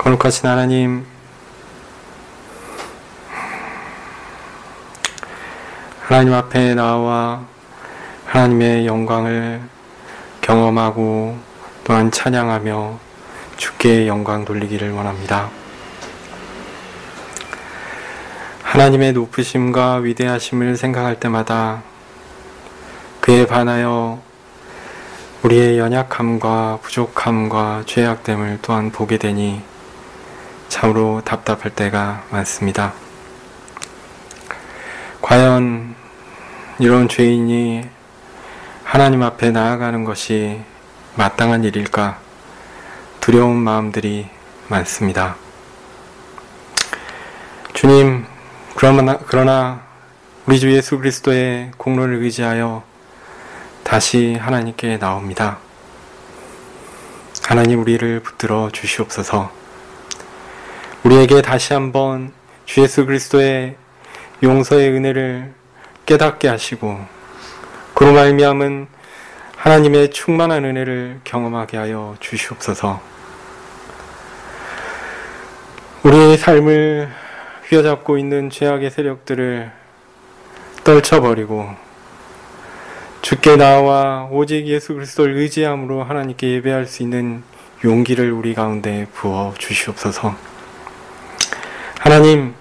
거룩하신 하나님, 하나님 앞에 나와 하나님의 영광을 경험하고 또한 찬양하며 주께 영광 돌리기를 원합니다. 하나님의 높으심과 위대하심을 생각할 때마다 그에 반하여 우리의 연약함과 부족함과 죄악됨을 또한 보게 되니 참으로 답답할 때가 많습니다. 과연 이런 죄인이 하나님 앞에 나아가는 것이 마땅한 일일까? 두려운 마음들이 많습니다. 주님, 그러나 우리 주 예수 그리스도의 공로를 의지하여 다시 하나님께 나옵니다. 하나님, 우리를 붙들어 주시옵소서. 우리에게 다시 한번 주 예수 그리스도의 용서의 은혜를 깨닫게 하시고 그로 말미암은 하나님의 충만한 은혜를 경험하게 하여 주시옵소서. 우리의 삶을 휘어잡고 있는 죄악의 세력들을 떨쳐버리고 주께 나와 오직 예수 그리스도를 의지함으로 하나님께 예배할 수 있는 용기를 우리 가운데 부어 주시옵소서. 하나님,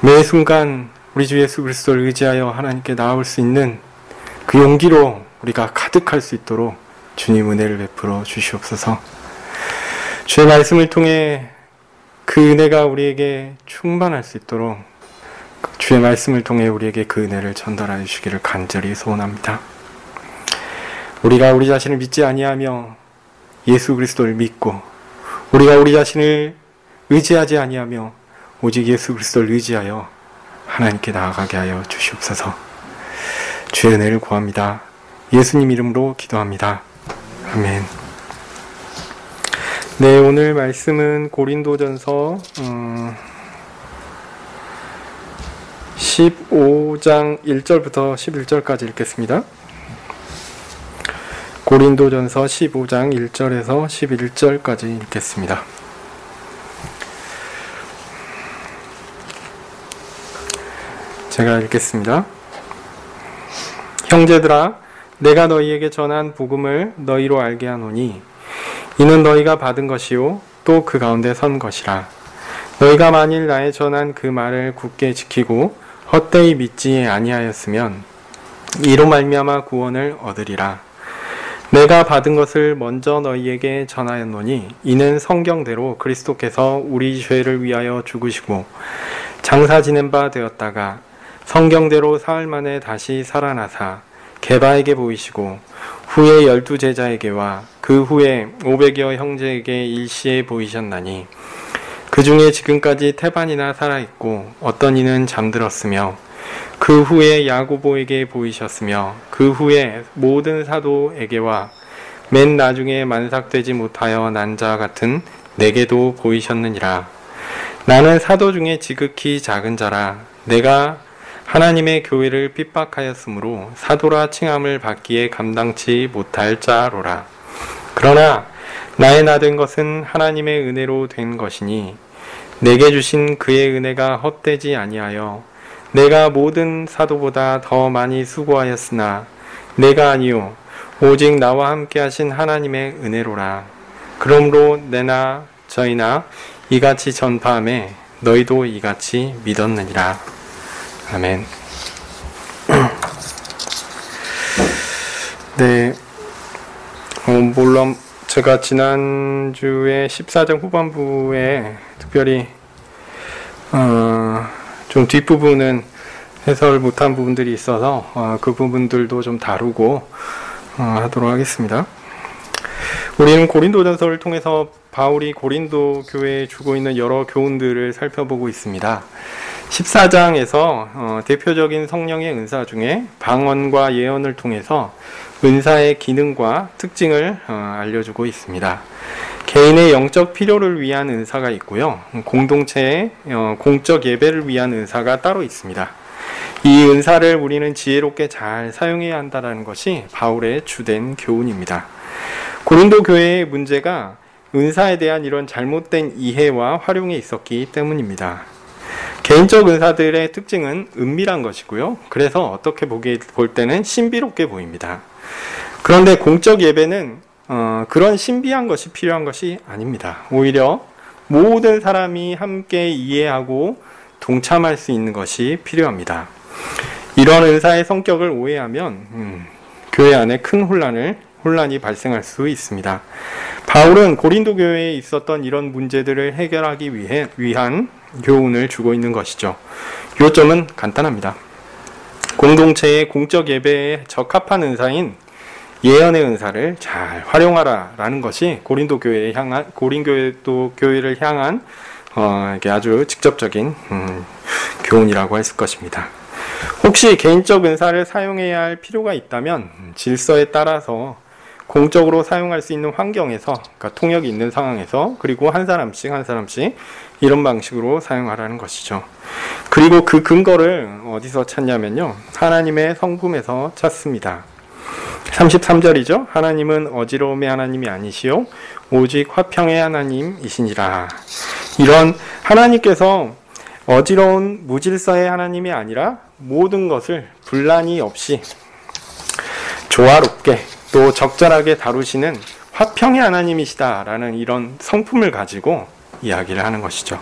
매 순간 우리 주 예수 그리스도를 의지하여 하나님께 나올 수 있는 그 용기로 우리가 가득할 수 있도록 주님 은혜를 베풀어 주시옵소서. 주의 말씀을 통해 그 은혜가 우리에게 충만할 수 있도록 주의 말씀을 통해 우리에게 그 은혜를 전달하여 주시기를 간절히 소원합니다. 우리가 우리 자신을 믿지 아니하며 예수 그리스도를 믿고 우리가 우리 자신을 의지하지 아니하며 오직 예수 그리스도를 의지하여 하나님께 나아가게 하여 주시옵소서. 주의 은혜를 구합니다. 예수님 이름으로 기도합니다. 아멘. 네, 오늘 말씀은 고린도전서 15장 1절부터 11절까지 읽겠습니다. 고린도전서 15장 1절에서 11절까지 읽겠습니다. 제가 읽겠습니다. 형제들아, 내가 너희에게 전한 복음을 너희로 알게 하노니 이는 너희가 받은 것이요 또 그 가운데 선 것이라. 너희가 만일 나의 전한 그 말을 굳게 지키고 헛되이 믿지 아니하였으면 이로 말미암아 구원을 얻으리라. 내가 받은 것을 먼저 너희에게 전하였노니 이는 성경대로 그리스도께서 우리 죄를 위하여 죽으시고 장사 지낸 바 되었다가 성경대로 사흘 만에 다시 살아나사 게바에게 보이시고 후에 12 제자에게와 그 후에 500여 형제에게 일시에 보이셨나니 그 중에 지금까지 태반이나 살아있고 어떤 이는 잠들었으며 그 후에 야고보에게 보이셨으며 그 후에 모든 사도에게와 맨 나중에 만삭되지 못하여 난 자 같은 내게도 보이셨느니라. 나는 사도 중에 지극히 작은 자라. 내가 하나님의 교회를 핍박하였으므로 사도라 칭함을 받기에 감당치 못할 자로라. 그러나 나의 나된 것은 하나님의 은혜로 된 것이니 내게 주신 그의 은혜가 헛되지 아니하여 내가 모든 사도보다 더 많이 수고하였으나 내가 아니요 오직 나와 함께 하신 하나님의 은혜로라. 그러므로 내나 저희나 이같이 전파하매 너희도 이같이 믿었느니라. 아멘. 네, 물론 제가 지난주에 14장 후반부에 특별히 좀 뒷부분은 해설 못한 부분들이 있어서 그 부분들도 좀 다루고 하도록 하겠습니다. 우리는 고린도전서를 통해서 바울이 고린도 교회에 주고 있는 여러 교훈들을 살펴보고 있습니다. 14장에서 대표적인 성령의 은사 중에 방언과 예언을 통해서 은사의 기능과 특징을 알려주고 있습니다. 개인의 영적 필요를 위한 은사가 있고요. 공동체의 공적 예배를 위한 은사가 따로 있습니다. 이 은사를 우리는 지혜롭게 잘 사용해야 한다는 것이 바울의 주된 교훈입니다. 고린도 교회의 문제가 은사에 대한 이런 잘못된 이해와 활용에 있었기 때문입니다. 개인적 은사들의 특징은 은밀한 것이고요. 그래서 어떻게 볼 때는 신비롭게 보입니다. 그런데 공적 예배는 그런 신비한 것이 필요한 것이 아닙니다. 오히려 모든 사람이 함께 이해하고 동참할 수 있는 것이 필요합니다. 이런 은사의 성격을 오해하면 교회 안에 큰 혼란이 발생할 수 있습니다. 바울은 고린도 교회에 있었던 이런 문제들을 해결하기 위한 교훈을 주고 있는 것이죠. 요점은 간단합니다. 공동체의 공적 예배에 적합한 은사인 예언의 은사를 잘 활용하라 라는 것이 고린도 교회를 향한 이게 아주 직접적인 교훈이라고 할 것입니다. 혹시 개인적 은사를 사용해야 할 필요가 있다면 질서에 따라서 공적으로 사용할 수 있는 환경에서, 그러니까 통역이 있는 상황에서, 그리고 한 사람씩 이런 방식으로 사용하라는 것이죠. 그리고 그 근거를 어디서 찾냐면요, 하나님의 성품에서 찾습니다. 33절이죠. 하나님은 어지러움의 하나님이 아니시오 오직 화평의 하나님이시니라. 이런 하나님께서 어지러운 무질서의 하나님이 아니라 모든 것을 분란이 없이 조화롭게 또 적절하게 다루시는 화평의 하나님이시다라는 이런 성품을 가지고 이야기를 하는 것이죠.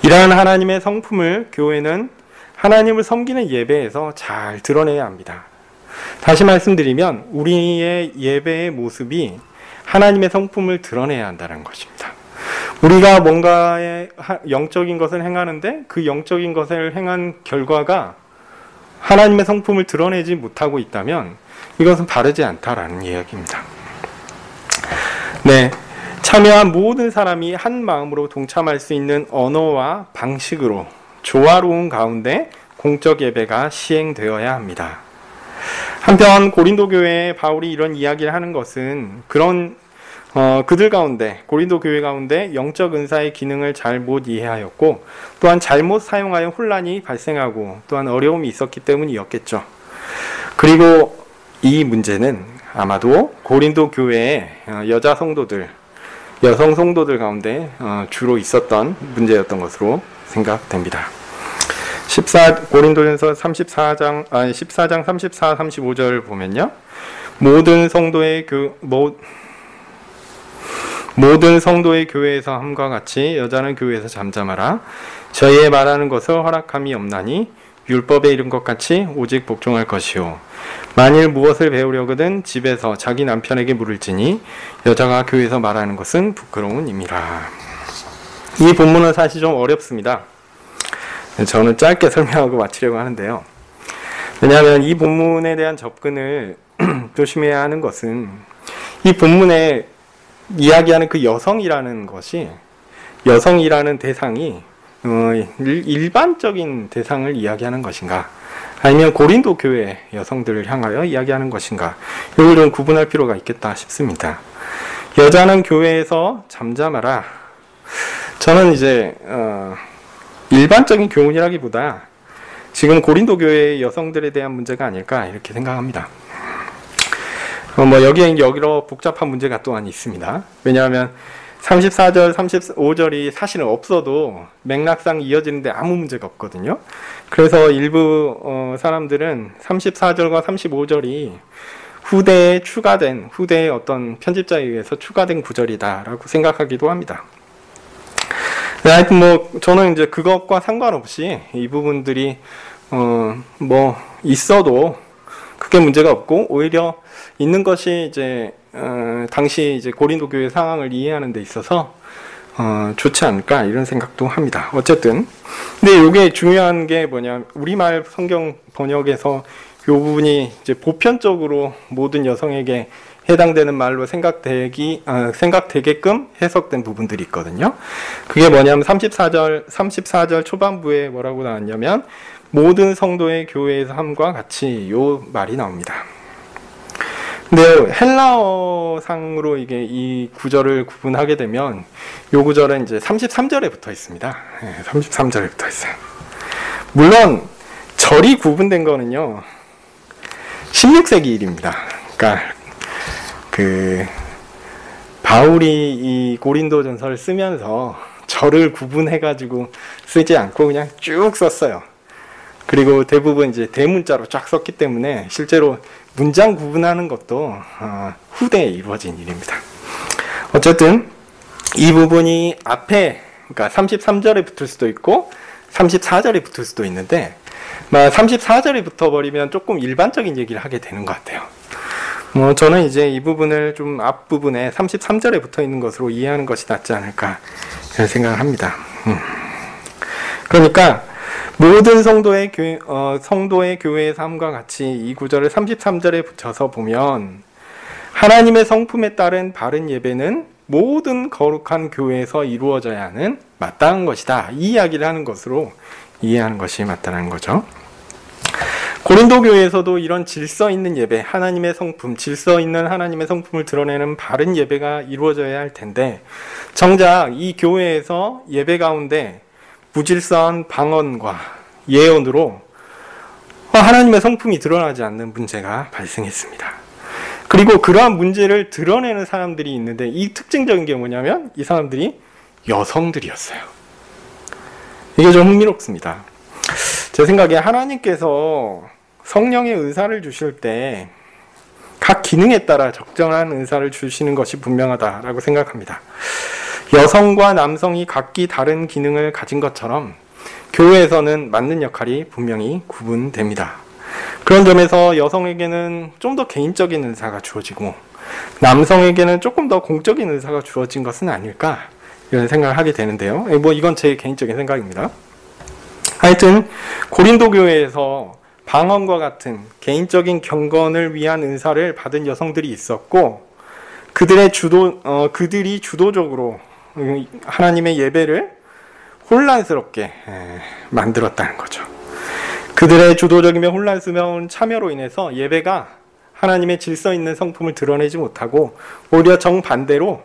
이러한 하나님의 성품을 교회는 하나님을 섬기는 예배에서 잘 드러내야 합니다. 다시 말씀드리면 우리의 예배의 모습이 하나님의 성품을 드러내야 한다는 것입니다. 우리가 뭔가의 영적인 것을 행하는데 그 영적인 것을 행한 결과가 하나님의 성품을 드러내지 못하고 있다면 이것은 바르지 않다라는 이야기입니다. 네, 참여한 모든 사람이 한 마음으로 동참할 수 있는 언어와 방식으로 조화로운 가운데 공적 예배가 시행되어야 합니다. 한편 고린도 교회에 바울이 이런 이야기를 하는 것은 그들 가운데, 고린도 교회 가운데 영적 은사의 기능을 잘 못 이해하였고 또한 잘못 사용하여 혼란이 발생하고 또한 어려움이 있었기 때문이었겠죠. 그리고 이 문제는 아마도 고린도 교회의 여성 성도들 가운데 주로 있었던 문제였던 것으로 생각됩니다. 고린도전서 14장 34, 35절 보면요, 모든 성도의 교회에서 함과 같이 여자는 교회에서 잠잠하라. 저희의 말하는 것을 허락함이 없나니 율법에 이른 것 같이 오직 복종할 것이요. 만일 무엇을 배우려거든 집에서 자기 남편에게 물을지니 여자가 교회에서 말하는 것은 부끄러운 임이라. 이 본문은 사실 좀 어렵습니다. 저는 짧게 설명하고 마치려고 하는데요. 왜냐하면 이 본문에 대한 접근을 조심해야 하는 것은 이 본문에 이야기하는 그 여성이라는 대상이 일반적인 대상을 이야기하는 것인가, 아니면 고린도 교회 여성들을 향하여 이야기하는 것인가, 이걸 좀 구분할 필요가 있겠다 싶습니다. 여자는 교회에서 잠잠하라. 저는 이제 일반적인 교훈이라기보다 지금 고린도 교회의 여성들에 대한 문제가 아닐까 이렇게 생각합니다. 여기에 여러 복잡한 문제가 또한 있습니다. 왜냐하면 34절, 35절이 사실은 없어도 맥락상 이어지는데 아무 문제가 없거든요. 그래서 일부 사람들은 34절과 35절이 후대의 어떤 편집자에 의해서 추가된 구절이다라고 생각하기도 합니다. 하여튼 저는 이제 그것과 상관없이 이 부분들이 있어도 크게 문제가 없고, 오히려 있는 것이 이제 당시 이제 고린도 교회 상황을 이해하는 데 있어서 좋지 않을까 이런 생각도 합니다. 어쨌든 근데 이게 중요한 게 뭐냐, 우리말 성경 번역에서 이 부분이 이제 보편적으로 모든 여성에게 해당되는 말로 생각되게끔 해석된 부분들이 있거든요. 그게 뭐냐면 34절 초반부에 뭐라고 나왔냐면 모든 성도의 교회에서 함과 같이 요 말이 나옵니다. 근데 헬라어상으로 이 구절을 구분하게 되면 요 구절은 이제 33절에 붙어 있습니다. 33절에 붙어 있어요. 물론 절이 구분된 거는요 16세기 일입니다. 그러니까 바울이 이 고린도전서를 쓰면서 절을 구분해가지고 쓰지 않고 그냥 쭉 썼어요. 그리고 대부분 이제 대문자로 쫙 썼기 때문에 실제로 문장 구분하는 것도 후대에 이루어진 일입니다. 어쨌든 이 부분이 앞에, 그러니까 33절에 붙을 수도 있고 34절에 붙을 수도 있는데 34절에 붙어버리면 조금 일반적인 얘기를 하게 되는 것 같아요. 저는 이제 이 부분을 좀 앞부분에 33절에 붙어 있는 것으로 이해하는 것이 낫지 않을까 그런 생각을 합니다. 그러니까 모든 성도의 교회의 삶과 같이 이 구절을 33절에 붙여서 보면 하나님의 성품에 따른 바른 예배는 모든 거룩한 교회에서 이루어져야 하는 마땅한 것이다. 이 이야기를 하는 것으로 이해하는 것이 맞다는 거죠. 고린도 교회에서도 이런 질서 있는 예배, 하나님의 성품, 질서 있는 하나님의 성품을 드러내는 바른 예배가 이루어져야 할 텐데 정작 이 교회에서 예배 가운데 무질서한 방언과 예언으로 하나님의 성품이 드러나지 않는 문제가 발생했습니다. 그리고 그러한 문제를 드러내는 사람들이 있는데 이 특징적인 게 뭐냐면 이 사람들이 여성들이었어요. 이게 좀 흥미롭습니다. 제 생각에 하나님께서 성령의 은사를 주실 때 각 기능에 따라 적정한 은사를 주시는 것이 분명하다라고 생각합니다. 여성과 남성이 각기 다른 기능을 가진 것처럼 교회에서는 맡는 역할이 분명히 구분됩니다. 그런 점에서 여성에게는 좀 더 개인적인 은사가 주어지고 남성에게는 조금 더 공적인 은사가 주어진 것은 아닐까 이런 생각을 하게 되는데요. 이건 제 개인적인 생각입니다. 하여튼 고린도 교회에서 방언과 같은 개인적인 경건을 위한 은사를 받은 여성들이 있었고 그들이 주도적으로 하나님의 예배를 혼란스럽게 만들었다는 거죠. 그들의 주도적이며 혼란스러운 참여로 인해서 예배가 하나님의 질서 있는 성품을 드러내지 못하고 오히려 정반대로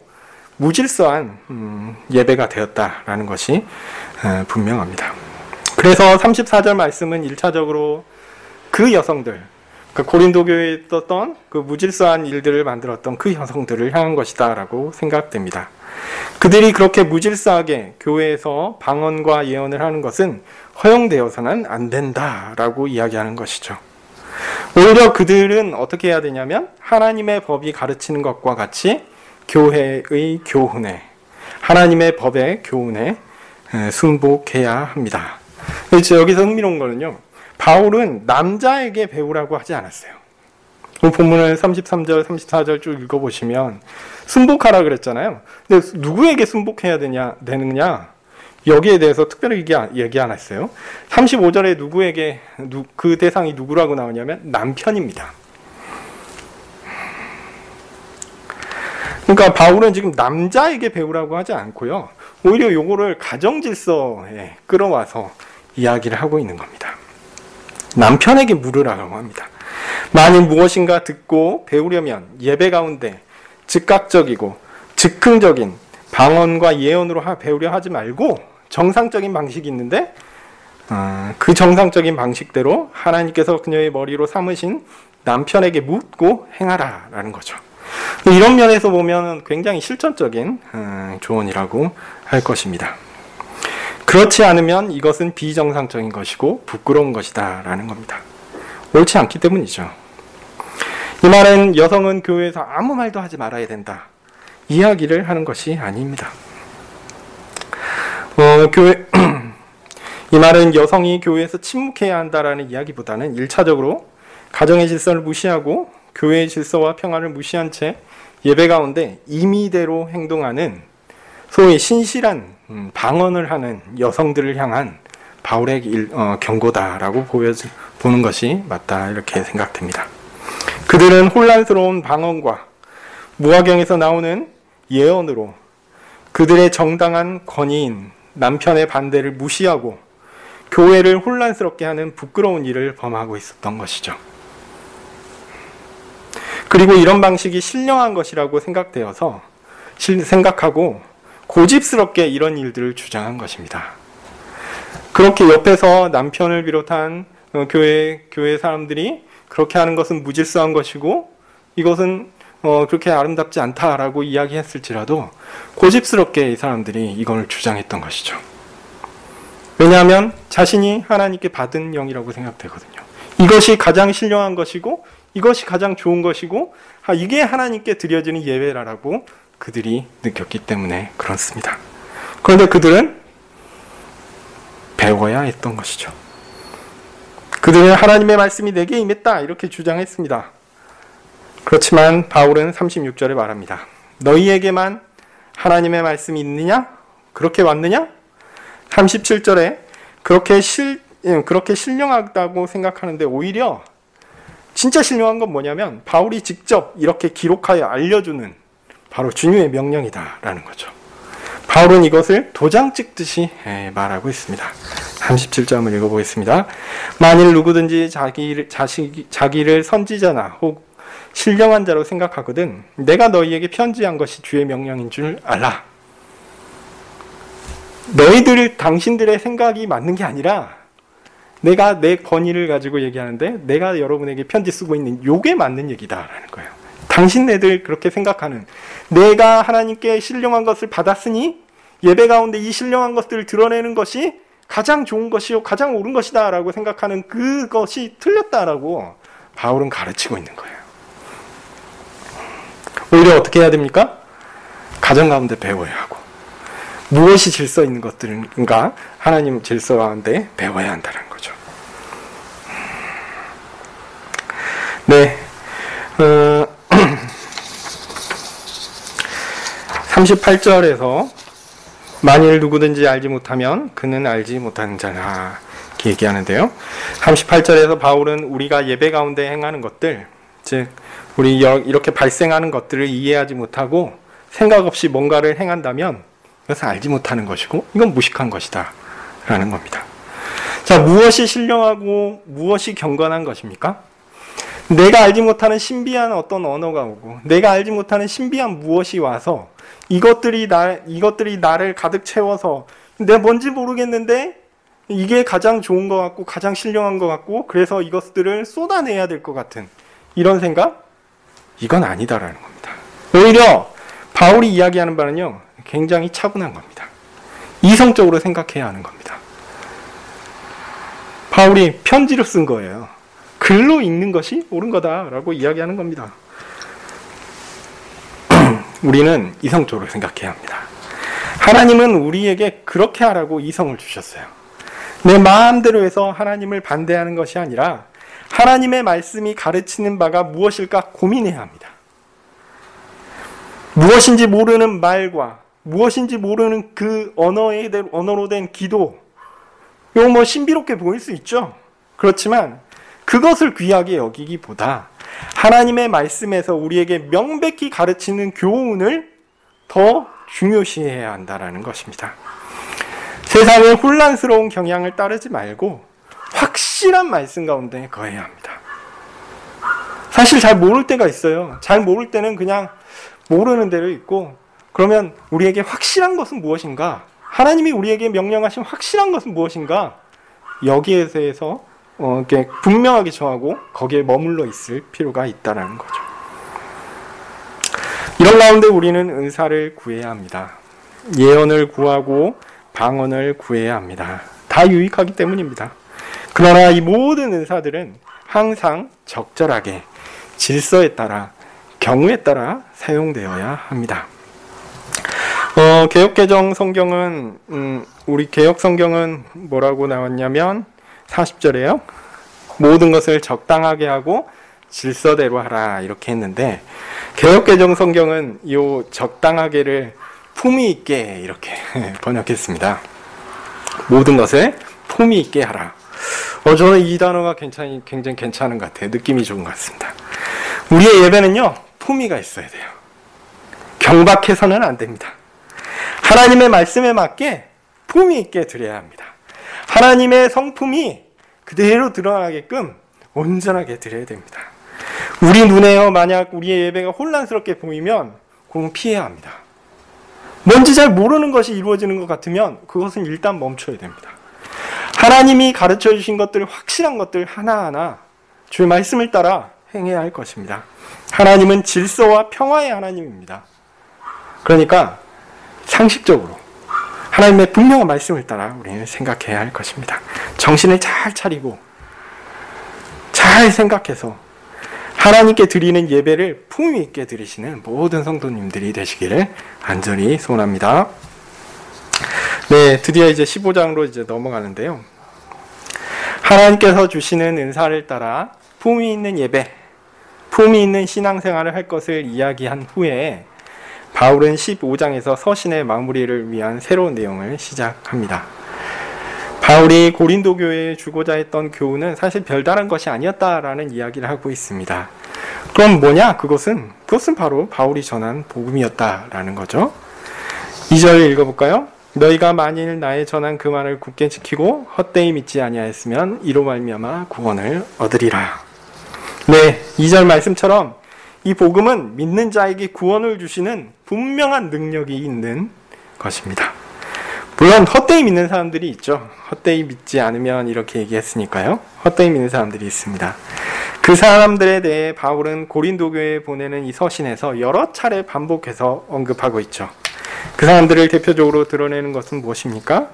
무질서한 예배가 되었다라는 것이 분명합니다. 그래서 34절 말씀은 1차적으로 그 여성들, 그러니까 고린도 교회에 있었던 그 무질서한 일들을 만들었던 그 여성들을 향한 것이다 라고 생각됩니다. 그들이 그렇게 무질서하게 교회에서 방언과 예언을 하는 것은 허용되어서는 안 된다라고 이야기하는 것이죠. 오히려 그들은 어떻게 해야 되냐면 하나님의 법이 가르치는 것과 같이 교회의 교훈에, 하나님의 법의 교훈에 순복해야 합니다. 여기서 흥미로운 거는요, 바울은 남자에게 배우라고 하지 않았어요. 본문을 33절, 34절 쭉 읽어보시면 순복하라 그랬잖아요. 근데 누구에게 순복해야 되느냐? 여기에 대해서 특별히 얘기 안 했어요. 35절에 누구에게, 그 대상이 누구라고 나오냐면 남편입니다. 그러니까 바울은 지금 남자에게 배우라고 하지 않고요. 오히려 요거를 가정질서에 끌어와서 이야기를 하고 있는 겁니다. 남편에게 물으라고 합니다. 만일 무엇인가 듣고 배우려면 예배 가운데 즉각적이고 즉흥적인 방언과 예언으로 배우려 하지 말고 정상적인 방식이 있는데 그 정상적인 방식대로 하나님께서 그녀의 머리로 삼으신 남편에게 묻고 행하라라는 거죠. 이런 면에서 보면 굉장히 실천적인 조언이라고 할 것입니다. 그렇지 않으면 이것은 비정상적인 것이고 부끄러운 것이다 라는 겁니다. 옳지 않기 때문이죠. 이 말은 여성은 교회에서 아무 말도 하지 말아야 된다 이야기를 하는 것이 아닙니다. 이 말은 여성이 교회에서 침묵해야 한다라는 이야기보다는 1차적으로 가정의 질서를 무시하고 교회의 질서와 평안을 무시한 채 예배 가운데 임의대로 행동하는 소위 신실한 방언을 하는 여성들을 향한 바울의 경고다라고 보는 것이 맞다 이렇게 생각됩니다. 그들은 혼란스러운 방언과 무화경에서 나오는 예언으로 그들의 정당한 권위인 남편의 반대를 무시하고 교회를 혼란스럽게 하는 부끄러운 일을 범하고 있었던 것이죠. 그리고 이런 방식이 신령한 것이라고 생각하고 고집스럽게 이런 일들을 주장한 것입니다. 그렇게 옆에서 남편을 비롯한 교회 사람들이 그렇게 하는 것은 무질서한 것이고 이것은 그렇게 아름답지 않다라고 이야기했을지라도 고집스럽게 이 사람들이 이걸 주장했던 것이죠. 왜냐하면 자신이 하나님께 받은 영이라고 생각되거든요. 이것이 가장 신령한 것이고 이것이 가장 좋은 것이고 이게 하나님께 드려지는 예배라고 그들이 느꼈기 때문에 그렇습니다. 그런데 그들은 배워야 했던 것이죠. 그들은 하나님의 말씀이 내게 임했다 이렇게 주장했습니다. 그렇지만 바울은 36절에 말합니다. 너희에게만 하나님의 말씀이 있느냐? 그렇게 왔느냐? 37절에 그렇게 신령하다고 생각하는데 오히려 진짜 신령한 건 뭐냐면 바울이 직접 이렇게 기록하여 알려주는 바로 주님의 명령이다라는 거죠. 바울은 이것을 도장 찍듯이 말하고 있습니다. 37절 한번 읽어보겠습니다. 만일 누구든지 자기를 선지자나 혹 신령한 자로 생각하거든 내가 너희에게 편지한 것이 주의 명령인 줄 알라. 당신들의 생각이 맞는 게 아니라 내가 내 권위를 가지고 얘기하는데 내가 여러분에게 편지 쓰고 있는 요게 맞는 얘기다라는 거예요. 당신네들 그렇게 생각하는 내가 하나님께 신령한 것을 받았으니 예배 가운데 이 신령한 것들을 드러내는 것이 가장 좋은 것이요 가장 옳은 것이다 라고 생각하는 그것이 틀렸다라고 바울은 가르치고 있는 거예요. 오히려 어떻게 해야 됩니까? 가정 가운데 배워야 하고 무엇이 질서 있는 것들인가 하나님 질서 가운데 배워야 한다는 거죠. 네, 38절에서 만일 누구든지 알지 못하면 그는 알지 못하는 자라 이렇게 얘기하는데요. 38절에서 바울은 우리가 예배 가운데 행하는 것들, 즉 우리 이렇게 발생하는 것들을 이해하지 못하고 생각 없이 뭔가를 행한다면 그것은 알지 못하는 것이고 이건 무식한 것이다 라는 겁니다. 자, 무엇이 신령하고 무엇이 경건한 것입니까? 내가 알지 못하는 신비한 어떤 언어가 오고 내가 알지 못하는 신비한 무엇이 와서 이것들이 나를 가득 채워서 내가 뭔지 모르겠는데 이게 가장 좋은 것 같고 가장 신령한 것 같고 그래서 이것들을 쏟아내야 될 것 같은 이런 생각? 이건 아니다라는 겁니다. 오히려 바울이 이야기하는 바는요 굉장히 차분한 겁니다. 이성적으로 생각해야 하는 겁니다. 바울이 편지로 쓴 거예요. 글로 읽는 것이 옳은 거다라고 이야기하는 겁니다. 우리는 이성적으로 생각해야 합니다. 하나님은 우리에게 그렇게 하라고 이성을 주셨어요. 내 마음대로 해서 하나님을 반대하는 것이 아니라 하나님의 말씀이 가르치는 바가 무엇일까 고민해야 합니다. 무엇인지 모르는 말과 무엇인지 모르는 그 언어로 된 기도, 이거 뭐 신비롭게 보일 수 있죠. 그렇지만 그것을 귀하게 여기기보다 하나님의 말씀에서 우리에게 명백히 가르치는 교훈을 더 중요시해야 한다는 것입니다. 세상의 혼란스러운 경향을 따르지 말고 확실한 말씀 가운데 거해야 합니다. 사실 잘 모를 때가 있어요. 잘 모를 때는 그냥 모르는 대로 있고 그러면 우리에게 확실한 것은 무엇인가? 하나님이 우리에게 명령하신 확실한 것은 무엇인가? 여기에 대해서 이렇게 분명하게 정하고 거기에 머물러 있을 필요가 있다는 거죠. 이런 가운데 우리는 은사를 구해야 합니다. 예언을 구하고 방언을 구해야 합니다. 다 유익하기 때문입니다. 그러나 이 모든 은사들은 항상 적절하게 질서에 따라 경우에 따라 사용되어야 합니다. 개역개정 성경은 우리 개역 성경은 뭐라고 나왔냐면 40절에요. 모든 것을 적당하게 하고 질서대로 하라 이렇게 했는데 개역개정 성경은 이 적당하게를 품위 있게 이렇게 번역했습니다. 모든 것을 품위 있게 하라. 저는 이 단어가 굉장히 괜찮은 것 같아요. 느낌이 좋은 것 같습니다. 우리의 예배는요 품위가 있어야 돼요. 경박해서는 안 됩니다. 하나님의 말씀에 맞게 품위 있게 드려야 합니다. 하나님의 성품이 그대로 드러나게끔 온전하게 드려야 됩니다. 우리 눈에요 만약 우리의 예배가 혼란스럽게 보이면 그건 피해야 합니다. 뭔지 잘 모르는 것이 이루어지는 것 같으면 그것은 일단 멈춰야 됩니다. 하나님이 가르쳐 주신 것들, 확실한 것들 하나하나 주의 말씀을 따라 행해야 할 것입니다. 하나님은 질서와 평화의 하나님입니다. 그러니까 상식적으로 하나님의 분명한 말씀을 따라 우리는 생각해야 할 것입니다. 정신을 잘 차리고 잘 생각해서 하나님께 드리는 예배를 품위 있게 드리시는 모든 성도님들이 되시기를 간절히 소원합니다. 네, 드디어 이제 15장으로 이제 넘어가는데요. 하나님께서 주시는 은사를 따라 품위 있는 예배, 품위 있는 신앙생활을 할 것을 이야기한 후에 바울은 15장에서 서신의 마무리를 위한 새로운 내용을 시작합니다. 바울이 고린도 교회에 주고자 했던 교훈은 사실 별다른 것이 아니었다라는 이야기를 하고 있습니다. 그럼 뭐냐? 그것은 바로 바울이 전한 복음이었다라는 거죠. 2절 읽어볼까요? 너희가 만일 나의 전한 그 말을 굳게 지키고 헛되이 믿지 아니하였으면 이로 말미암아 구원을 얻으리라. 네, 2절 말씀처럼 이 복음은 믿는 자에게 구원을 주시는 분명한 능력이 있는 것입니다. 물론 헛되이 믿는 사람들이 있죠. 헛되이 믿지 않으면 이렇게 얘기했으니까요. 헛되이 믿는 사람들이 있습니다. 그 사람들에 대해 바울은 고린도 교회에 보내는 이 서신에서 여러 차례 반복해서 언급하고 있죠. 그 사람들을 대표적으로 드러내는 것은 무엇입니까?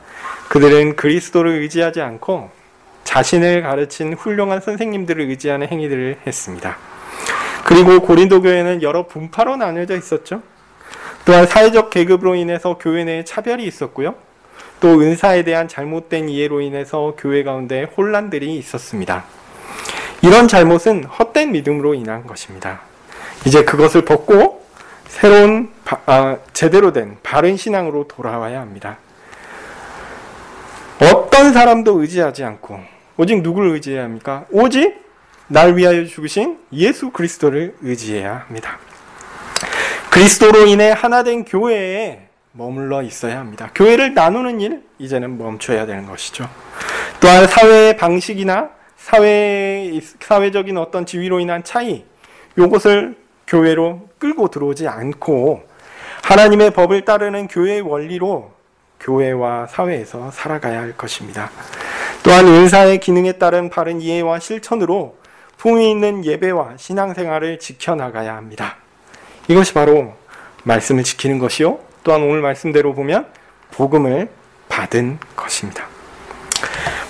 그들은 그리스도를 의지하지 않고 자신을 가르친 훌륭한 선생님들을 의지하는 행위들을 했습니다. 그리고 고린도 교회는 여러 분파로 나뉘어져 있었죠. 또한 사회적 계급으로 인해서 교회 내에 차별이 있었고요. 또 은사에 대한 잘못된 이해로 인해서 교회 가운데 혼란들이 있었습니다. 이런 잘못은 헛된 믿음으로 인한 것입니다. 이제 그것을 벗고 새로운 제대로 된 바른 신앙으로 돌아와야 합니다. 어떤 사람도 의지하지 않고 오직 누구를 의지해야 합니까? 오직 날 위하여 죽으신 예수 그리스도를 의지해야 합니다. 그리스도로 인해 하나된 교회에 머물러 있어야 합니다. 교회를 나누는 일 이제는 멈춰야 되는 것이죠. 또한 사회의 방식이나 사회적인 어떤 지위로 인한 차이, 이것을 교회로 끌고 들어오지 않고 하나님의 법을 따르는 교회의 원리로 교회와 사회에서 살아가야 할 것입니다. 또한 은사의 기능에 따른 바른 이해와 실천으로 품위 있는 예배와 신앙생활을 지켜나가야 합니다. 이것이 바로 말씀을 지키는 것이요, 또한 오늘 말씀대로 보면 복음을 받은 것입니다.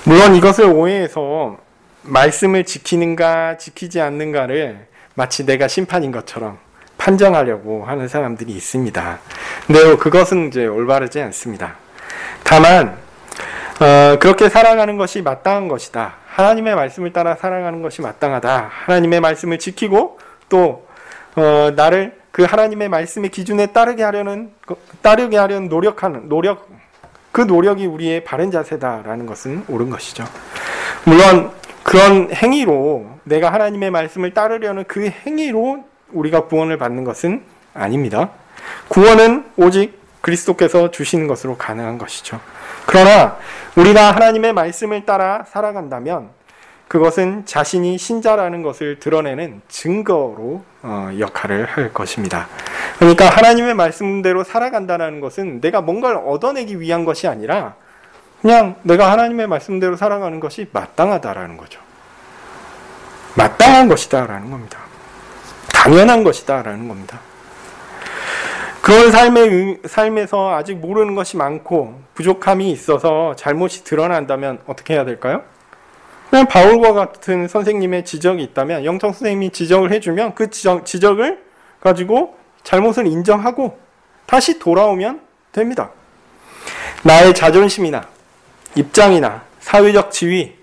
물론 이것을 오해해서 말씀을 지키는가 지키지 않는가를 마치 내가 심판인 것처럼 판정하려고 하는 사람들이 있습니다. 근데 그것은 이제 올바르지 않습니다. 다만 그렇게 살아가는 것이 마땅한 것이다. 하나님의 말씀을 따라 살아가는 것이 마땅하다. 하나님의 말씀을 지키고 또 나를 그 하나님의 말씀의 기준에 따르게 하려는 그 노력이 우리의 바른 자세다라는 것은 옳은 것이죠. 물론 그런 행위로 내가 하나님의 말씀을 따르려는 그 행위로 우리가 구원을 받는 것은 아닙니다. 구원은 오직 그리스도께서 주시는 것으로 가능한 것이죠. 그러나 우리가 하나님의 말씀을 따라 살아간다면 그것은 자신이 신자라는 것을 드러내는 증거로 역할을 할 것입니다. 그러니까 하나님의 말씀대로 살아간다는 것은 내가 뭔가를 얻어내기 위한 것이 아니라 그냥 내가 하나님의 말씀대로 살아가는 것이 마땅하다라는 거죠. 마땅한 것이다라는 겁니다. 당연한 것이다라는 겁니다. 그런 삶에서 아직 모르는 것이 많고 부족함이 있어서 잘못이 드러난다면 어떻게 해야 될까요? 그냥 바울과 같은 선생님의 지적이 있다면, 영성 선생님이 지적을 해주면 그 지적을 가지고 잘못을 인정하고 다시 돌아오면 됩니다. 나의 자존심이나 입장이나 사회적 지위,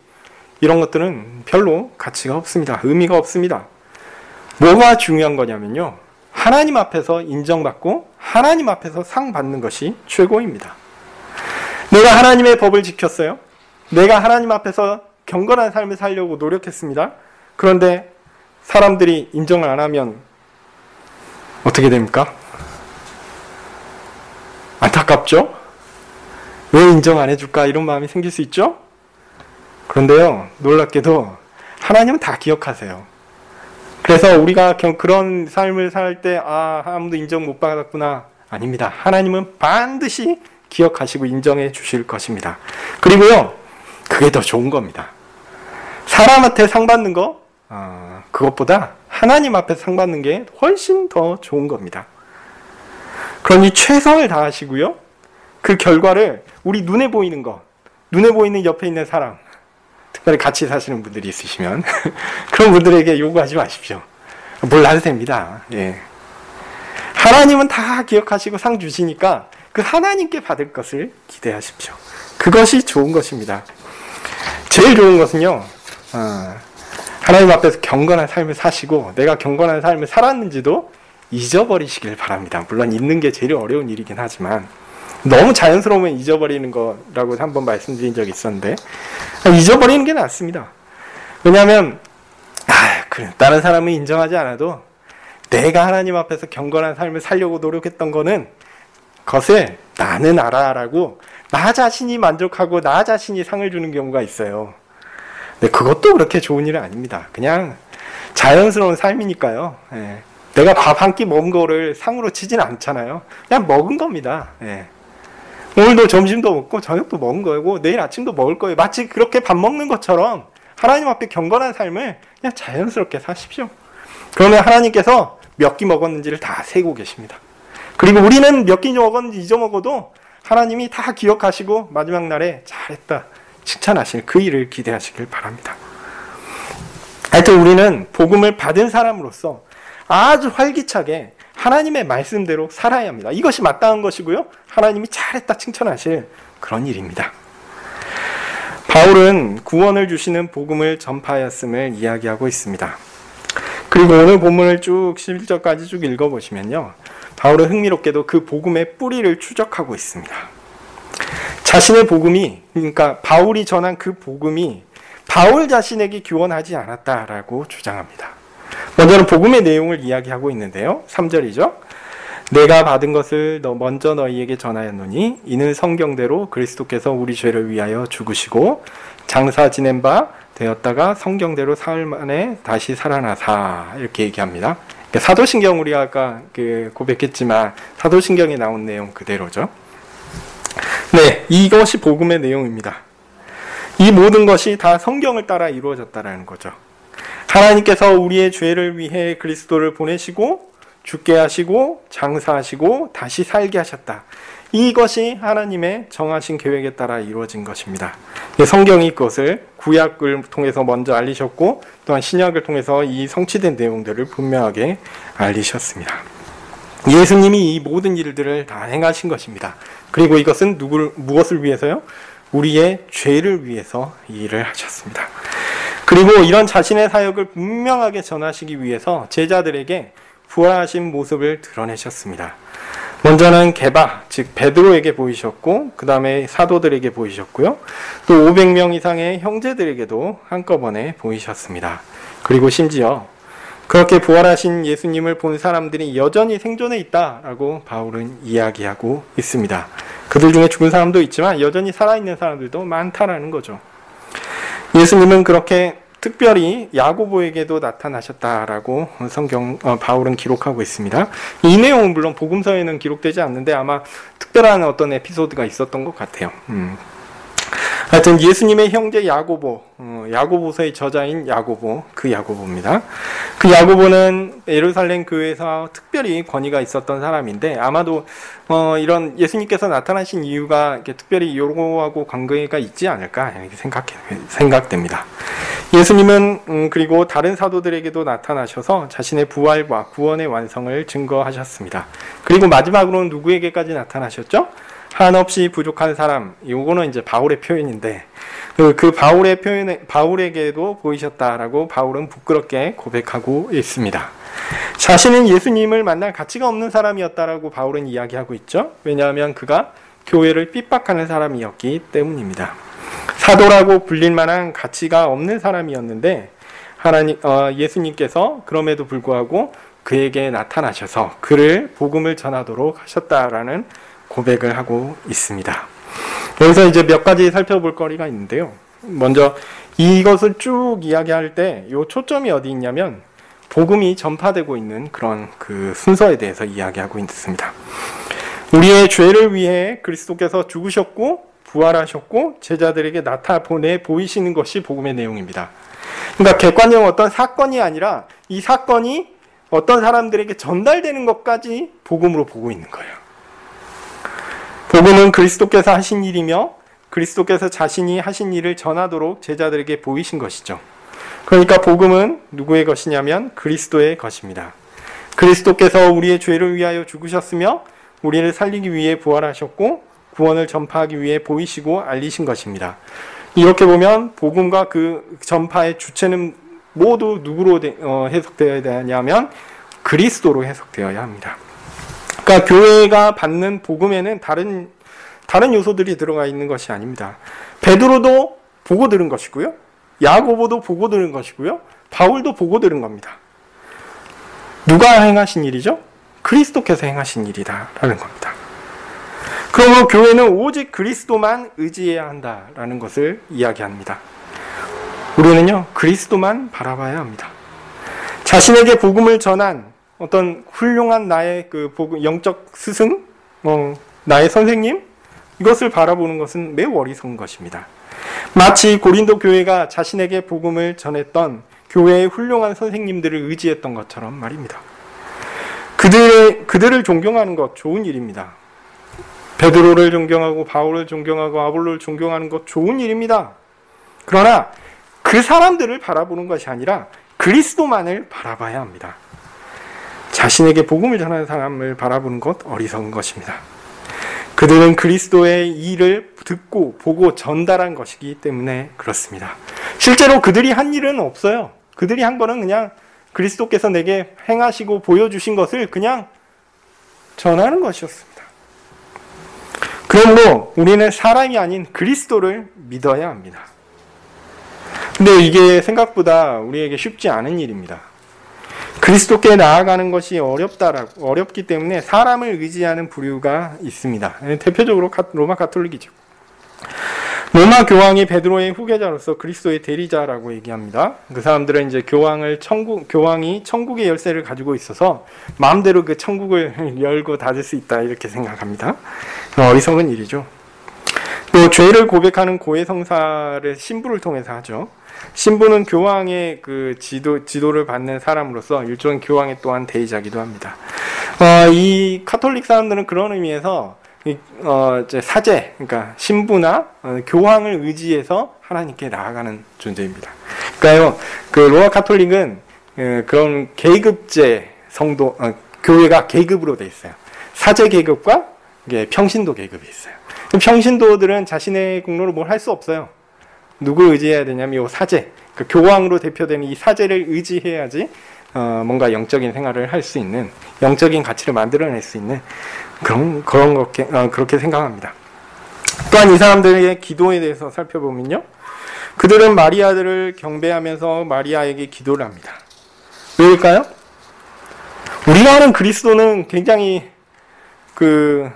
이런 것들은 별로 가치가 없습니다. 의미가 없습니다. 뭐가 중요한 거냐면요, 하나님 앞에서 인정받고 하나님 앞에서 상 받는 것이 최고입니다. 내가 하나님의 법을 지켰어요. 내가 하나님 앞에서 경건한 삶을 살려고 노력했습니다. 그런데 사람들이 인정을 안 하면 어떻게 됩니까? 안타깝죠? 왜 인정 안 해줄까? 이런 마음이 생길 수 있죠? 그런데요, 놀랍게도 하나님은 다 기억하세요. 그래서 우리가 그런 삶을 살 때 아무도 인정 못 받았구나. 아닙니다. 하나님은 반드시 기억하시고 인정해 주실 것입니다. 그리고요, 그게 더 좋은 겁니다. 사람한테 상 받는 거, 그것보다 하나님 앞에 상 받는 게 훨씬 더 좋은 겁니다. 그러니 최선을 다하시고요. 그 결과를 우리 눈에 보이는 것, 눈에 보이는 옆에 있는 사람, 특별히 같이 사시는 분들이 있으시면 그런 분들에게 요구하지 마십시오. 몰라도 됩니다. 예. 하나님은 다 기억하시고 상 주시니까 그 하나님께 받을 것을 기대하십시오. 그것이 좋은 것입니다. 제일 좋은 것은요, 하나님 앞에서 경건한 삶을 사시고 내가 경건한 삶을 살았는지도 잊어버리시길 바랍니다. 물론 잊는 게 제일 어려운 일이긴 하지만 너무 자연스러우면 잊어버리는 거라고 한번 말씀드린 적이 있었는데 잊어버리는 게 낫습니다. 왜냐하면 그래, 다른 사람은 인정하지 않아도 내가 하나님 앞에서 경건한 삶을 살려고 노력했던 거는 것을 나는 알아라고 나 자신이 만족하고 나 자신이 상을 주는 경우가 있어요. 근데 그것도 그렇게 좋은 일은 아닙니다. 그냥 자연스러운 삶이니까요. 예. 내가 밥 한 끼 먹은 거를 상으로 치진 않잖아요. 그냥 먹은 겁니다. 예. 오늘도 점심도 먹고 저녁도 먹은 거고 내일 아침도 먹을 거예요. 마치 그렇게 밥 먹는 것처럼 하나님 앞에 경건한 삶을 그냥 자연스럽게 사십시오. 그러면 하나님께서 몇 끼 먹었는지를 다 세고 계십니다. 그리고 우리는 몇 끼 먹었는지 잊어먹어도 하나님이 다 기억하시고 마지막 날에 잘했다 칭찬하실 그 일을 기대하시길 바랍니다. 하여튼 우리는 복음을 받은 사람으로서 아주 활기차게 하나님의 말씀대로 살아야 합니다. 이것이 마땅한 것이고요. 하나님이 잘했다 칭찬하실 그런 일입니다. 바울은 구원을 주시는 복음을 전파하였음을 이야기하고 있습니다. 그리고 오늘 본문을 쭉 11절까지 쭉 읽어보시면요. 바울은 흥미롭게도 그 복음의 뿌리를 추적하고 있습니다. 자신의 복음이, 그러니까 바울이 전한 그 복음이 바울 자신에게 기원하지 않았다라고 주장합니다. 먼저는 복음의 내용을 이야기하고 있는데요. 3절이죠. 내가 받은 것을 먼저 너희에게 전하였노니 이는 성경대로 그리스도께서 우리 죄를 위하여 죽으시고 장사 지낸 바 되었다가 성경대로 사흘 만에 다시 살아나사 이렇게 얘기합니다. 사도신경 우리가 아까 고백했지만 사도신경에 나온 내용 그대로죠. 네, 이것이 복음의 내용입니다. 이 모든 것이 다 성경을 따라 이루어졌다라는 거죠. 하나님께서 우리의 죄를 위해 그리스도를 보내시고 죽게 하시고 장사하시고 다시 살게 하셨다. 이것이 하나님의 정하신 계획에 따라 이루어진 것입니다. 성경이 그것을 구약을 통해서 먼저 알리셨고 또한 신약을 통해서 이 성취된 내용들을 분명하게 알리셨습니다. 예수님이 이 모든 일들을 다 행하신 것입니다. 그리고 이것은 무엇을 위해서요? 우리의 죄를 위해서 이 일을 하셨습니다. 그리고 이런 자신의 사역을 분명하게 전하시기 위해서 제자들에게 부활하신 모습을 드러내셨습니다. 먼저는 게바, 즉 베드로에게 보이셨고 그 다음에 사도들에게 보이셨고요. 또 500명 이상의 형제들에게도 한꺼번에 보이셨습니다. 그리고 심지어 그렇게 부활하신 예수님을 본 사람들이 여전히 생존해 있다라고 바울은 이야기하고 있습니다. 그들 중에 죽은 사람도 있지만 여전히 살아있는 사람들도 많다라는 거죠. 예수님은 그렇게 특별히 야고보에게도 나타나셨다라고 바울은 기록하고 있습니다. 이 내용은 물론 복음서에는 기록되지 않는데 아마 특별한 어떤 에피소드가 있었던 것 같아요. 하여튼 예수님의 형제 야고보, 야고보서의 저자인 야고보, 그 야고보입니다. 그 야고보는 예루살렘 교회에서 특별히 권위가 있었던 사람인데 아마도 이런 예수님께서 나타나신 이유가 이렇게 특별히 요구하고 관계가 있지 않을까 이렇게 생각됩니다. 예수님은 그리고 다른 사도들에게도 나타나셔서 자신의 부활과 구원의 완성을 증거하셨습니다. 그리고 마지막으로는 누구에게까지 나타나셨죠? 한없이 부족한 사람, 요거는 이제 바울의 표현인데 그 바울에게도 보이셨다라고 바울은 부끄럽게 고백하고 있습니다. 자신은 예수님을 만날 가치가 없는 사람이었다라고 바울은 이야기하고 있죠. 왜냐하면 그가 교회를 핍박하는 사람이었기 때문입니다. 사도라고 불릴 만한 가치가 없는 사람이었는데 예수님께서 그럼에도 불구하고 그에게 나타나셔서 그를 복음을 전하도록 하셨다라는 고백을 하고 있습니다. 여기서 이제 몇 가지 살펴볼 거리가 있는데요. 먼저 이것을 쭉 이야기할 때 요 초점이 어디 있냐면 복음이 전파되고 있는 그런 그 순서에 대해서 이야기하고 있습니다. 우리의 죄를 위해 그리스도께서 죽으셨고 부활하셨고 제자들에게 나타내 보이시는 것이 복음의 내용입니다. 그러니까 객관적 어떤 사건이 아니라 이 사건이 어떤 사람들에게 전달되는 것까지 복음으로 보고 있는 거예요. 복음은 그리스도께서 하신 일이며 그리스도께서 자신이 하신 일을 전하도록 제자들에게 보이신 것이죠. 그러니까 복음은 누구의 것이냐면 그리스도의 것입니다. 그리스도께서 우리의 죄를 위하여 죽으셨으며 우리를 살리기 위해 부활하셨고 구원을 전파하기 위해 보이시고 알리신 것입니다. 이렇게 보면 복음과 그 전파의 주체는 모두 누구로 해석되어야 되냐면 그리스도로 해석되어야 합니다. 그러니까 교회가 받는 복음에는 다른 요소들이 들어가 있는 것이 아닙니다. 베드로도 보고 들은 것이고요. 야고보도 보고 들은 것이고요. 바울도 보고 들은 겁니다. 누가 행하신 일이죠? 그리스도께서 행하신 일이다라는 겁니다. 그러므로 교회는 오직 그리스도만 의지해야 한다라는 것을 이야기합니다. 우리는요, 그리스도만 바라봐야 합니다. 자신에게 복음을 전한 어떤 훌륭한 나의 그 복음, 영적 스승, 나의 선생님, 이것을 바라보는 것은 매우 어리석은 것입니다. 마치 고린도 교회가 자신에게 복음을 전했던 교회의 훌륭한 선생님들을 의지했던 것처럼 말입니다. 그들을 존경하는 것 좋은 일입니다. 베드로를 존경하고 바울을 존경하고 아볼로를 존경하는 것 좋은 일입니다. 그러나 그 사람들을 바라보는 것이 아니라 그리스도만을 바라봐야 합니다. 자신에게 복음을 전하는 사람을 바라보는 것 어리석은 것입니다. 그들은 그리스도의 일을 듣고 보고 전달한 것이기 때문에 그렇습니다. 실제로 그들이 한 일은 없어요. 그들이 한 거는 그냥 그리스도께서 내게 행하시고 보여주신 것을 그냥 전하는 것이었습니다. 그러므로 우리는 사람이 아닌 그리스도를 믿어야 합니다. 근데 이게 생각보다 우리에게 쉽지 않은 일입니다. 그리스도께 나아가는 것이 어렵기 때문에 사람을 의지하는 부류가 있습니다. 대표적으로 로마 가톨릭이죠. 로마 교황이 베드로의 후계자로서 그리스도의 대리자라고 얘기합니다. 그 사람들은 이제 교황이 천국의 열쇠를 가지고 있어서 마음대로 그 천국을 열고 닫을 수 있다 이렇게 생각합니다. 어리석은 일이죠. 또 죄를 고백하는 고해성사를 신부를 통해서 하죠. 신부는 교황의 그 지도를 받는 사람으로서 일종의 교황의 또한 대리자기도 합니다. 이 카톨릭 사람들은 그런 의미에서 사제, 그러니까 신부나 교황을 의지해서 하나님께 나아가는 존재입니다. 그러니까요, 그 로마 카톨릭은 그런 계급제 성도, 교회가 계급으로 돼 있어요. 사제 계급과 평신도 계급이 있어요. 평신도들은 자신의 공로로 뭘 할 수 없어요. 누구를 의지해야 되냐면 이 사제, 그 교황으로 대표되는 이 사제를 의지해야지 뭔가 영적인 생활을 할 수 있는, 영적인 가치를 만들어낼 수 있는 그렇게 생각합니다. 또한 이 사람들의 기도에 대해서 살펴보면요, 그들은 마리아들을 경배하면서 마리아에게 기도를 합니다. 왜일까요? 우리가 아는 그리스도는 굉장히 그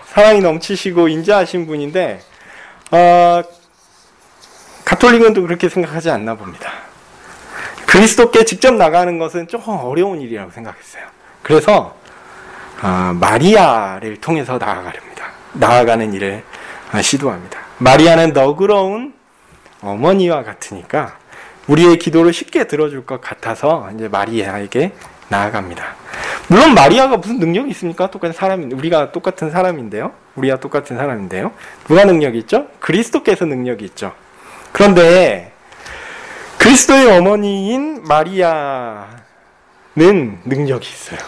사랑이 넘치시고 인자하신 분인데 가톨릭은 또 그렇게 생각하지 않나 봅니다. 그리스도께 직접 나가는 것은 조금 어려운 일이라고 생각했어요. 그래서 마리아를 통해서 나아가는 일을 시도합니다. 마리아는 너그러운 어머니와 같으니까 우리의 기도를 쉽게 들어줄 것 같아서 이제 마리아에게 나아갑니다. 물론 마리아가 무슨 능력이 있습니까? 우리가 똑같은 사람인데요. 누가 능력이 있죠? 그리스도께서 능력이 있죠. 그런데 그리스도의 어머니인 마리아는 능력이 있어요.